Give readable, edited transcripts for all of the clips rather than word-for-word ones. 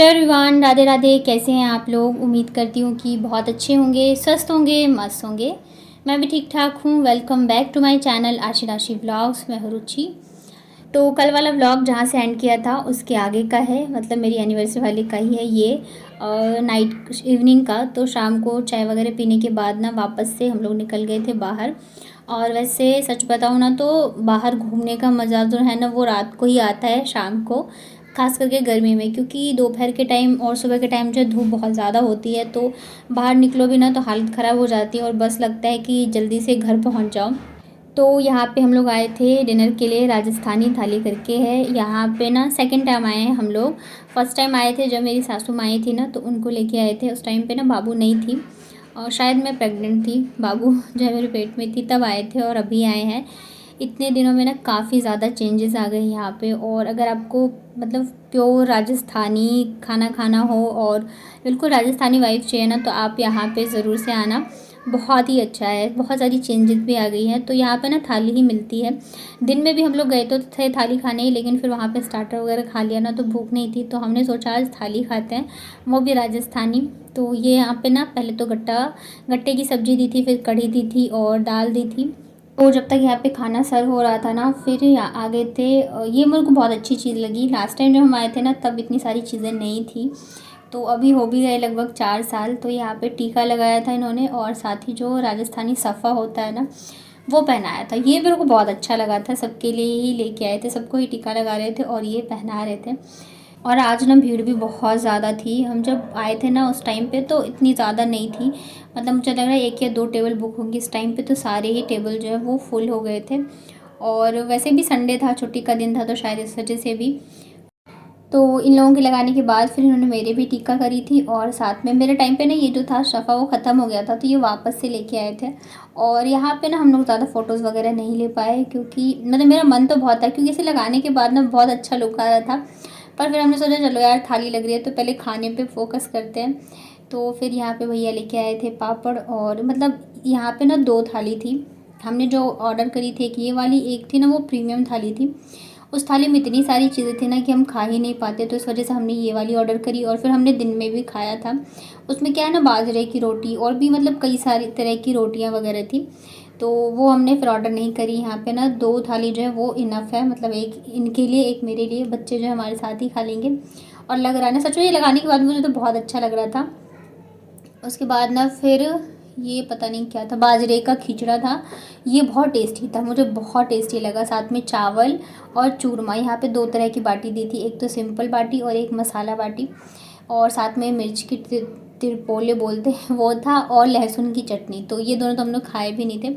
Hello everyone, Radhe Radhe. कैसे हैं आप लोग? उम्मीद करती हूँ कि बहुत अच्छे होंगे, स्वस्थ होंगे, मस्त होंगे। मैं भी ठीक ठाक हूँ। Welcome back to my channel Ashi Rashi vlogs. मैं हूँ रुचि। तो कल वाला व्लॉग जहाँ से एंड किया था उसके आगे का है, मतलब मेरी एनिवर्सरी वाले का ही है ये। नाइट इवनिंग का, तो शाम को चाय वगैरह पीने के बाद ना वापस से हम लोग निकल गए थे बाहर। और वैसे सच बताऊँ ना तो बाहर घूमने का मज़ा जो है ना वो रात को ही आता है, शाम को, खास करके गर्मी में, क्योंकि दोपहर के टाइम और सुबह के टाइम जो धूप बहुत ज़्यादा होती है तो बाहर निकलो भी ना तो हालत ख़राब हो जाती है और बस लगता है कि जल्दी से घर पहुंच जाओ। तो यहाँ पे हम लोग आए थे डिनर के लिए, राजस्थानी थाली करके है यहाँ पे ना। सेकंड टाइम आए हैं हम लोग। फर्स्ट टाइम आए थे जब मेरी सासू माँ आई थी ना, तो उनको लेके आए थे। उस टाइम पे ना बाबू नहीं थी और शायद मैं प्रेग्नेंट थी, बाबू जो है मेरे पेट में थी, तब आए थे और अभी आए हैं। इतने दिनों में ना काफ़ी ज़्यादा चेंजेस आ गए यहाँ पे। और अगर आपको मतलब प्योर राजस्थानी खाना खाना हो और बिल्कुल राजस्थानी वाइफ चाहिए ना, तो आप यहाँ पे ज़रूर से आना। बहुत ही अच्छा है, बहुत सारी चेंजेस भी आ गई हैं। तो यहाँ पे ना थाली ही मिलती है। दिन में भी हम लोग गए तो थे थाली खाने ही, लेकिन फिर वहाँ पे स्टार्टर वगैरह खा लिया ना तो भूख नहीं थी, तो हमने सोचा आज थाली खाते हैं, वो भी राजस्थानी। तो ये यहाँ पे ना पहले तो गट्टे की सब्ज़ी दी थी, फिर कढ़ी दी थी और दाल दी थी। तो जब तक यहाँ पे खाना सर्व हो रहा था ना, फिर यहाँ आ गए थे। ये मेरे को बहुत अच्छी चीज़ लगी। लास्ट टाइम जब हम आए थे ना तब इतनी सारी चीज़ें नहीं थी, तो अभी हो भी गए लगभग 4 साल। तो यहाँ पे टीका लगाया था इन्होंने और साथ ही जो राजस्थानी सफ़ा होता है ना वो पहनाया था। ये मेरे को बहुत अच्छा लगा था। सबके लिए ही लेके आए थे, सबको ही टीका लगा रहे थे और ये पहना रहे थे। और आज ना भीड़ भी बहुत ज़्यादा थी। हम जब आए थे ना उस टाइम पे तो इतनी ज़्यादा नहीं थी, मतलब मुझे लग रहा है 1 या 2 टेबल बुक होंगी इस टाइम पे, तो सारे ही टेबल जो है वो फुल हो गए थे। और वैसे भी संडे था, छुट्टी का दिन था, तो शायद इस वजह से भी। तो इन लोगों के लगाने के बाद फिर इन्होंने मेरे भी टीका करी थी। और साथ में मेरे टाइम पे ना ये जो था शफ़ा वो ख़त्म हो गया था, तो ये वापस से लेके आए थे। और यहाँ पे ना हम लोग ज़्यादा फ़ोटोज़ वगैरह नहीं ले पाए, क्योंकि मतलब मेरा मन तो बहुत था, क्योंकि इसे लगाने के बाद ना बहुत अच्छा लुक आ रहा था। पर फिर हमने सोचा चलो यार थाली लग रही है तो पहले खाने पे फोकस करते हैं। तो फिर यहाँ पे भैया लेके आए थे पापड़, और मतलब यहाँ पे ना 2 थाली थी। हमने जो ऑर्डर करी थी एक ये वाली, एक थी ना वो प्रीमियम थाली थी। उस थाली में इतनी सारी चीज़ें थी ना कि हम खा ही नहीं पाते, तो इस वजह से हमने ये वाली ऑर्डर करी। और फिर हमने दिन में भी खाया था। उसमें क्या है ना, बाजरे की रोटी और भी मतलब कई सारी तरह की रोटियाँ वगैरह थी, तो वो हमने फिर ऑर्डर नहीं करी। यहाँ पे ना 2 थाली जो है वो इनफ है, मतलब एक इनके लिए एक मेरे लिए, बच्चे जो है हमारे साथ ही खा लेंगे। और लग रहा है ना, सच में ये लगाने के बाद मुझे तो बहुत अच्छा लग रहा था। उसके बाद ना फिर ये पता नहीं क्या था, बाजरे का खिचड़ा था। ये बहुत टेस्टी था, मुझे बहुत टेस्टी लगा। साथ में चावल और चूरमा। यहाँ पे 2 तरह की बाटी दी थी, एक तो सिंपल बाटी और एक मसाला बाटी। और साथ में मिर्च की तिरपोले बोलते हैं वो था, और लहसुन की चटनी। तो ये दोनों तो हम लोग खाए भी नहीं थे।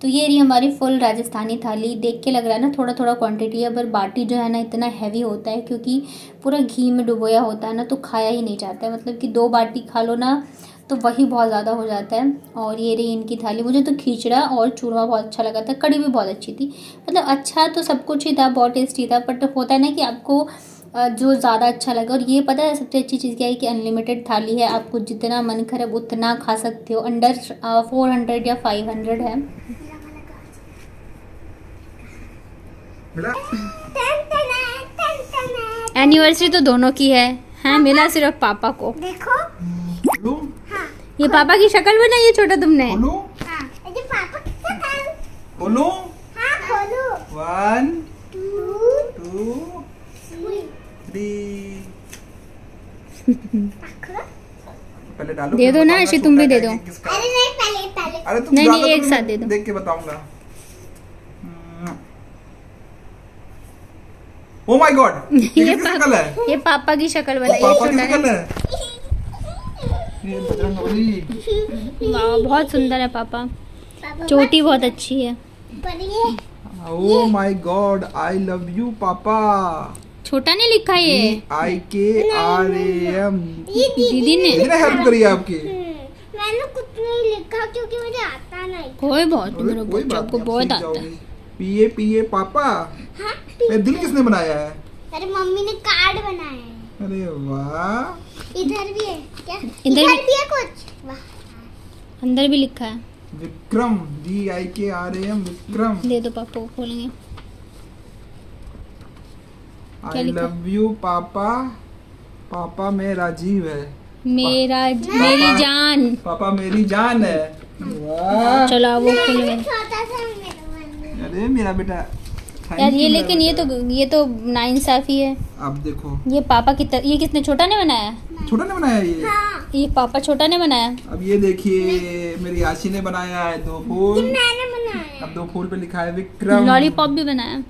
तो ये रही हमारी फुल राजस्थानी थाली। देख के लग रहा है ना थोड़ा थोड़ा क्वांटिटी है, पर बाटी जो है ना इतना हैवी होता है, क्योंकि पूरा घी में डुबोया होता है ना, तो खाया ही नहीं जाता है। मतलब कि 2 बाटी खा लो ना तो वही बहुत ज़्यादा हो जाता है। और ये रही इनकी थाली। मुझे तो खिचड़ा और चूरमा बहुत अच्छा लगा था, कढ़ी भी बहुत अच्छी थी। मतलब अच्छा तो सब कुछ ही था, बहुत टेस्टी था। बट होता है ना कि आपको जो ज़्यादा अच्छा लगा। और ये पता है सबसे अच्छी चीज़ क्या है, कि अनलिमिटेड थाली है, आपको जितना मन करे उतना खा सकते हो। अंडर 400 या 500 है। एनिवर्सरी तो दोनों की है, हैं? मिला सिर्फ पापा को। देखो हाँ। ये पापा की शक्ल बनाई है छोटा तुमने। हाँ, ये पापा की शक्ल। खोलो। हाँ खोलो। 1 2 3 पहले डालो, दे दो ना, ऐसे तुम भी दे दो। अरे नहीं, पहले अरे तुम नहीं एक साथ दे दो। देख के बताऊंगा। ओ माय गॉड, ये किसकी शक्ल है? ये पापा की शक्ल बनाई है, पापा की छोटा शक्ल है। है। ये बजरंगबली। वाह बहुत सुंदर है पापा, चोटी बहुत अच्छी है। Oh my God, I love you पापा। छोटा ने लिखा ये IKRAM। दीदी ने हेल्प करी है आपकी। मैंने कुछ नहीं लिखा क्योंकि मुझे आता नहीं। कोई बहुत मेरे कोई बच्चों बात को नहीं, बहुत आप आता सीख है। जाओगे। पिए पापा। हाँ, ये दिल किसने बनाया है? अरे मम्मी ने कार्ड बनाया है। अरे वाह। इधर भी है क्या? इधर भी है कुछ। वाह, अंदर भी लिखा है। विक्रम, VIKRAM, विक्रम। दे दो पापा को, खोलेंगे। आई लव यू पापा। पापा मेरा जीव है, मेरी जान। पापा मेरी जान है। वाह, चलो वो खुल गए। छोटा सा मेरा मन। अरे मेरा बेटा, thank यार you ये मेरा लेकिन ये तो नाइंसाफी है। अब देखो, ये पापा की ये किसने, छोटा ने बनाया? छोटा ने बनाया ये। हाँ, ये पापा छोटा ने बनाया। अब ये देखिए, मेरी आशी ने बनाया है 2 फूल। मैंने बनाया। अब 2 फूल पे लिखा है विक्रम। लॉलीपॉप भी बनाया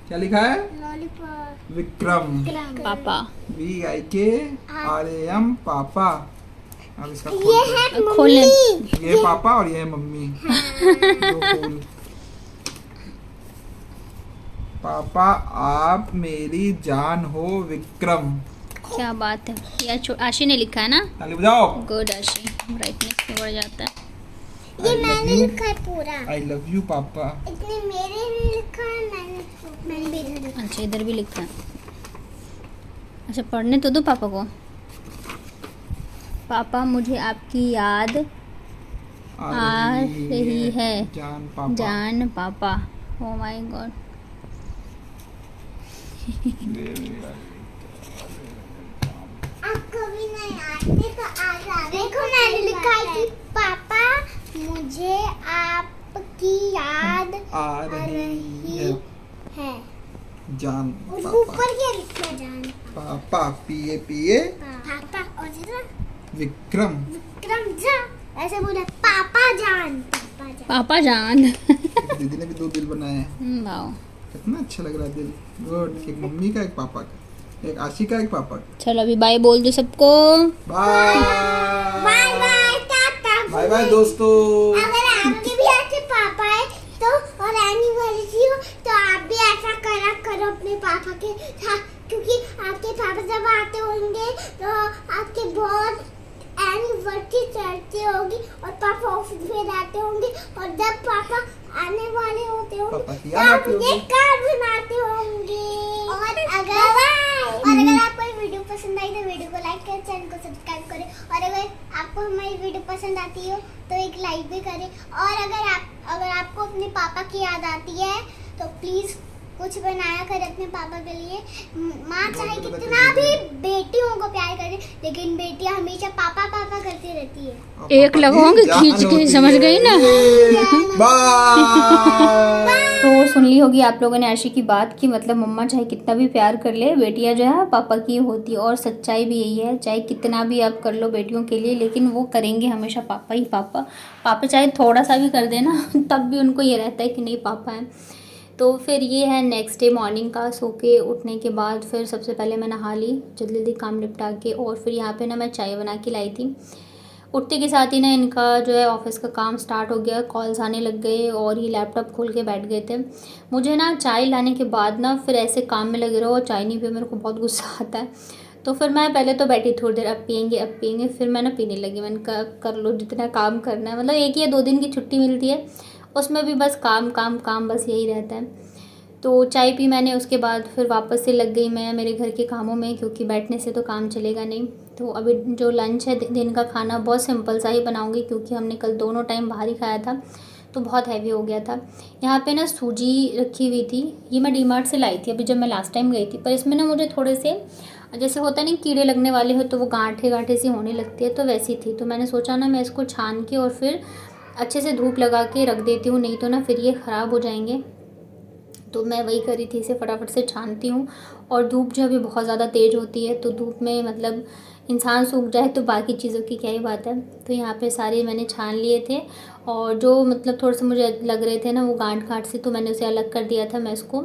क्या लिखा है? लॉलीपॉप। विक्रम, पापा। VIKRAM, पापा। अब इसका ये है खोलने मम्मी। ये पापा और ये है मम्मी। 2 फूल। पापा आप मेरी जान हो विक्रम। क्या बात है यार, आशी ने लिखा है ना। ताली बजाओ। गुड आशी, ब्राइटनेस में बढ़ जाता है। ये मैंने लिखा है पूरा। आई लव यू पापा। इतने मेरे भी लिखा है, मैंने भी इधर लिखा। अच्छा इधर भी लिखा है। अच्छा पढ़ने तो दो पापा को। पापा मुझे आपकी याद आ रही है। जान पापा। जान पापा। Oh my God. आप कभी नहीं आते तो आ जाओ। देखो मैंने लिखा है कि पापा मुझे आपकी याद आ रही है। है। जान और पापा। ऊपर क्या लिखा है जान? पापा पिए पापा और जरा विक्रम। विक्रम जा ऐसे बोला पापा जान। पापा जान। पापा जान। दीदी ने भी 2 दिल बनाए हैं। वाओ। कितना अच्छा लग रहा है दिल। गुड। एक मम्मी का, एक पापा का, एक आशी का, एक पापा का। चलो अभी बाय बोल दो सबको। Bye bye bye tata. Bye bye दोस्तों। अगर आपके भी ऐसे पापा है तो और एनिवर्सरी हो तो आप भी ऐसा करा करो अपने पापा के साथ, क्योंकि आपके पापा जब आते होंगे तो आपके बहुत एनिवर्सरी चलती होगी और पापा ऑफिस में रहते होंगे और जब पापा आने वाले होते होंगे पापा की तो याद आप आती होगी। ये कार्ड बनाते होंगे। और अगर आपको ये वीडियो पसंद आई तो वीडियो को लाइक करें, चैनल को सब्सक्राइब करें और अगर आपको हमारी वीडियो पसंद आती हो तो एक लाइक भी करें। और अगर आपको अपने पापा की याद आती है तो प्लीज कुछ बनाया करें अपने पापा के लिए। माँ चाहे कितना भी बेटियों को प्यार करे लेकिन बेटियां हमेशा पापा पापा करती रहती है। एक लगाओगे खींच के, समझ गई ना। बाय। तो सुन ली होगी आप लोगों ने आशी की बात की, मतलब मम्मा चाहे कितना भी प्यार कर ले, बेटियां जो है पापा की होती है। और सच्चाई भी यही है, चाहे कितना भी आप कर लो बेटियों के लिए लेकिन वो करेंगे हमेशा पापा ही पापा। पापा चाहे थोड़ा सा भी कर देना तब भी उनको ये रहता है कि नहीं पापा है। तो फिर ये है नेक्स्ट डे मॉर्निंग का। सो के उठने के बाद फिर सबसे पहले मैं नहा ली जल्दी जल्दी काम निपटा के, और फिर यहाँ पे ना मैं चाय बना के लाई थी। उठते के साथ ही ना इनका जो है ऑफिस का काम स्टार्ट हो गया, कॉल्स आने लग गए और ये लैपटॉप खोल के बैठ गए थे। मुझे ना चाय लाने के बाद ना फिर ऐसे काम में लगे रहो और चाय नहीं पिए, मेरे को बहुत गुस्सा आता है। तो फिर मैं पहले तो बैठी थोड़ी देर, अब पियेंगे, फिर मैं ना पीने लगी। मैंने कहा कर लो जितना काम करना है, मतलब 1 या 2 दिन की छुट्टी मिलती है उसमें भी बस काम काम काम बस यही रहता है। तो चाय पी मैंने, उसके बाद फिर वापस से लग गई मैं मेरे घर के कामों में, क्योंकि बैठने से तो काम चलेगा नहीं। तो अभी जो लंच है दिन का खाना बहुत सिंपल सा ही बनाऊंगी, क्योंकि हमने कल दोनों टाइम बाहर ही खाया था तो बहुत हैवी हो गया था। यहाँ पे ना सूजी रखी हुई थी, ये मैं डीमार्ट से लाई थी अभी जब मैं लास्ट टाइम गई थी, पर इसमें ना मुझे थोड़े से जैसे होता है नहीं कीड़े लगने वाले हो तो वो गांठे गांठे सी होने लगती है, तो वैसी थी। तो मैंने सोचा ना मैं इसको छान के और फिर अच्छे से धूप लगा के रख देती हूँ, नहीं तो ना फिर ये ख़राब हो जाएंगे। तो मैं वही करी थी, इसे फटाफट से छानती हूँ। और धूप जो अभी बहुत ज़्यादा तेज़ होती है तो धूप में मतलब इंसान सूख जाए तो बाकी चीज़ों की क्या ही बात है। तो यहाँ पे सारे मैंने छान लिए थे और जो मतलब थोड़े से मुझे लग रहे थे ना वो गांठ से, तो मैंने उसे अलग कर दिया था। मैं इसको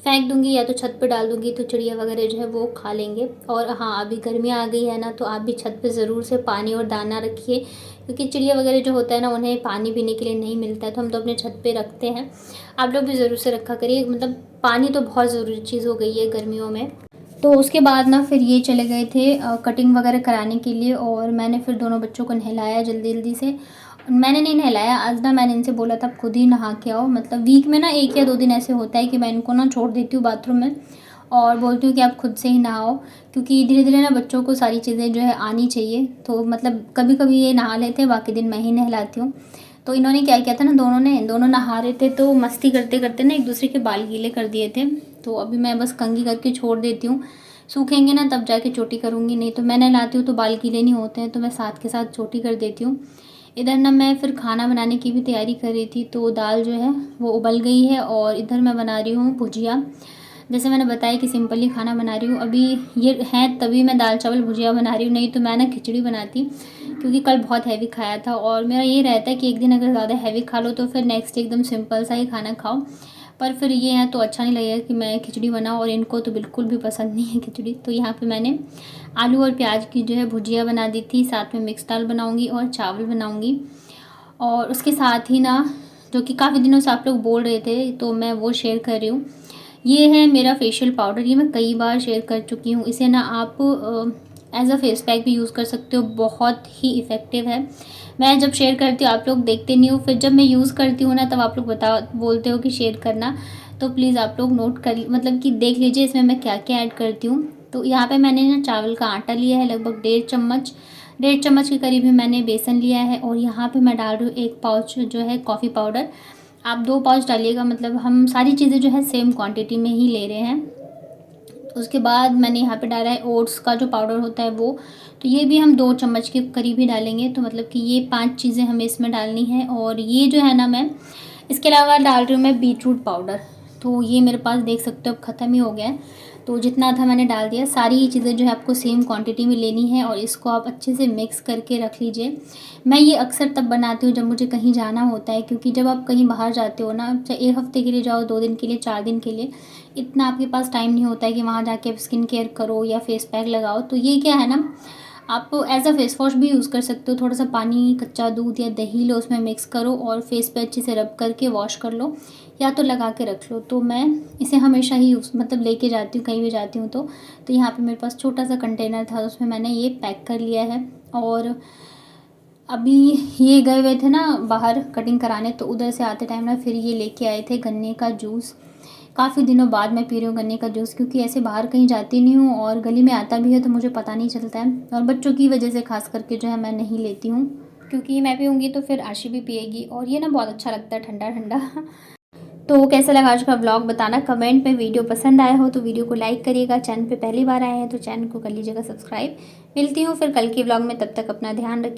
फेंक दूँगी या तो छत पे डाल दूँगी तो चिड़िया वगैरह जो है वो खा लेंगे। और हाँ अभी गर्मियाँ आ गई है ना, तो आप भी छत पे ज़रूर से पानी और दाना रखिए, क्योंकि चिड़िया वगैरह जो होता है ना उन्हें पानी पीने के लिए नहीं मिलता है, तो हम तो अपने छत पे रखते हैं। आप लोग भी ज़रूर से रखा करिए, मतलब पानी तो बहुत ज़रूरी चीज़ हो गई है गर्मियों में। तो उसके बाद ना फिर ये चले गए थे कटिंग वगैरह कराने के लिए, और मैंने फिर दोनों बच्चों को नहलाया जल्दी जल्दी से। मैंने नहीं नहलाया आज ना, मैंने इनसे बोला था खुद ही नहा के आओ। मतलब वीक में ना 1 या 2 दिन ऐसे होता है कि मैं इनको ना छोड़ देती हूँ बाथरूम में और बोलती हूँ कि आप खुद से ही नहाओ, क्योंकि धीरे धीरे ना बच्चों को सारी चीज़ें जो है आनी चाहिए। तो मतलब कभी कभी ये नहा लेते हैं, बाकी दिन मैं ही नहलाती हूँ। तो इन्होंने क्या किया था ना, दोनों नहा रहे थे तो मस्ती करते करते ना एक दूसरे के बाल गीले कर दिए थे। तो अभी मैं बस कंघी करके छोड़ देती हूँ, सूखेंगे ना तब जाके चोटी करूँगी, नहीं तो मैं नहलाती हूँ तो बाल गीले नहीं होते हैं, तो मैं साथ के साथ चोटी कर देती हूँ। इधर ना मैं फिर खाना बनाने की भी तैयारी कर रही थी, तो दाल जो है वो उबल गई है और इधर मैं बना रही हूँ भुजिया। जैसे मैंने बताया कि सिंपल ही खाना बना रही हूँ अभी, ये है तभी मैं दाल चावल भुजिया बना रही हूँ, नहीं तो मैं ना खिचड़ी बनाती, क्योंकि कल बहुत हैवी खाया था। और मेरा ये रहता है कि एक दिन अगर ज़्यादा हैवी खा लो तो फिर नेक्स्ट एकदम सिंपल सा ही खाना खाओ, पर फिर ये है तो अच्छा नहीं लगेगा कि मैं खिचड़ी बनाऊँ, और इनको तो बिल्कुल भी पसंद नहीं है खिचड़ी। तो यहाँ पे मैंने आलू और प्याज की जो है भुजिया बना दी थी, साथ में मिक्स दाल बनाऊँगी और चावल बनाऊँगी। और उसके साथ ही ना, जो कि काफ़ी दिनों से आप लोग बोल रहे थे तो मैं वो शेयर कर रही हूँ, ये है मेरा फेशियल पाउडर। ये मैं कई बार शेयर कर चुकी हूँ। इसे ना आप एज अ फेस पैक भी यूज़ कर सकते हो, बहुत ही इफ़ेक्टिव है। मैं जब शेयर करती हूँ आप लोग देखते नहीं हो, फिर जब मैं यूज़ करती हूँ ना तब आप लोग बोलते हो कि शेयर करना, तो प्लीज़ आप लोग नोट कर मतलब कि देख लीजिए इसमें मैं क्या क्या ऐड करती हूँ। तो यहाँ पे मैंने ना चावल का आटा लिया है लगभग 1.5 चम्मच के करीब ही मैंने बेसन लिया है, और यहाँ पे मैं डाल रही हूँ 1 पाउच जो है कॉफ़ी पाउडर। आप 2 पाउच डालिएगा, मतलब हम सारी चीज़ें जो है सेम क्वांटिटी में ही ले रहे हैं। उसके बाद मैंने यहाँ पे डाला है ओट्स का जो पाउडर होता है वो, तो ये भी हम 2 चम्मच के करीब ही डालेंगे। तो मतलब कि ये 5 चीज़ें हमें इसमें डालनी है। और ये जो है ना, मैं इसके अलावा डाल रही हूँ मैं बीटरूट पाउडर, तो ये मेरे पास देख सकते हो अब ख़त्म ही हो गया है, तो जितना था मैंने डाल दिया। सारी ही चीज़ें जो है आपको सेम क्वांटिटी में लेनी है और इसको आप अच्छे से मिक्स करके रख लीजिए। मैं ये अक्सर तब बनाती हूँ जब मुझे कहीं जाना होता है, क्योंकि जब आप कहीं बाहर जाते हो ना, चाहे 1 हफ़्ते के लिए जाओ, 2 दिन के लिए, 4 दिन के लिए, इतना आपके पास टाइम नहीं होता है कि वहाँ जाके आप स्किन केयर करो या फेस पैक लगाओ। तो ये क्या है ना, आप एज अ फेस वॉश भी यूज़ कर सकते हो। थोड़ा सा पानी, कच्चा दूध या दही लो, उसमें मिक्स करो और फेस पे अच्छे से रब करके वॉश कर लो, या तो लगा के रख लो। तो मैं इसे हमेशा ही यूज़ मतलब लेके जाती हूँ कहीं भी जाती हूँ तो यहाँ पे मेरे पास छोटा सा कंटेनर था, उसमें मैंने ये पैक कर लिया है। और अभी ये गए हुए थे ना बाहर कटिंग कराने, तो उधर से आते टाइम ना फिर ये लेके आए थे गन्ने का जूस। काफ़ी दिनों बाद मैं पी रही हूँ गन्ने का जूस, क्योंकि ऐसे बाहर कहीं जाती नहीं हूँ और गली में आता भी है तो मुझे पता नहीं चलता है, और बच्चों की वजह से खास करके जो है मैं नहीं लेती हूँ, क्योंकि मैं पीऊँगी तो फिर आशी भी पिएगी, और ये ना बहुत अच्छा लगता है ठंडा ठंडा। तो कैसा लगा आज का व्लॉग बताना कमेंट में। वीडियो पसंद आया हो तो वीडियो को लाइक करिएगा, चैनल पे पहली बार आए हैं तो चैनल को कर लीजिएगा सब्सक्राइब। मिलती हूँ फिर कल के व्लॉग में, तब तक अपना ध्यान रखिए।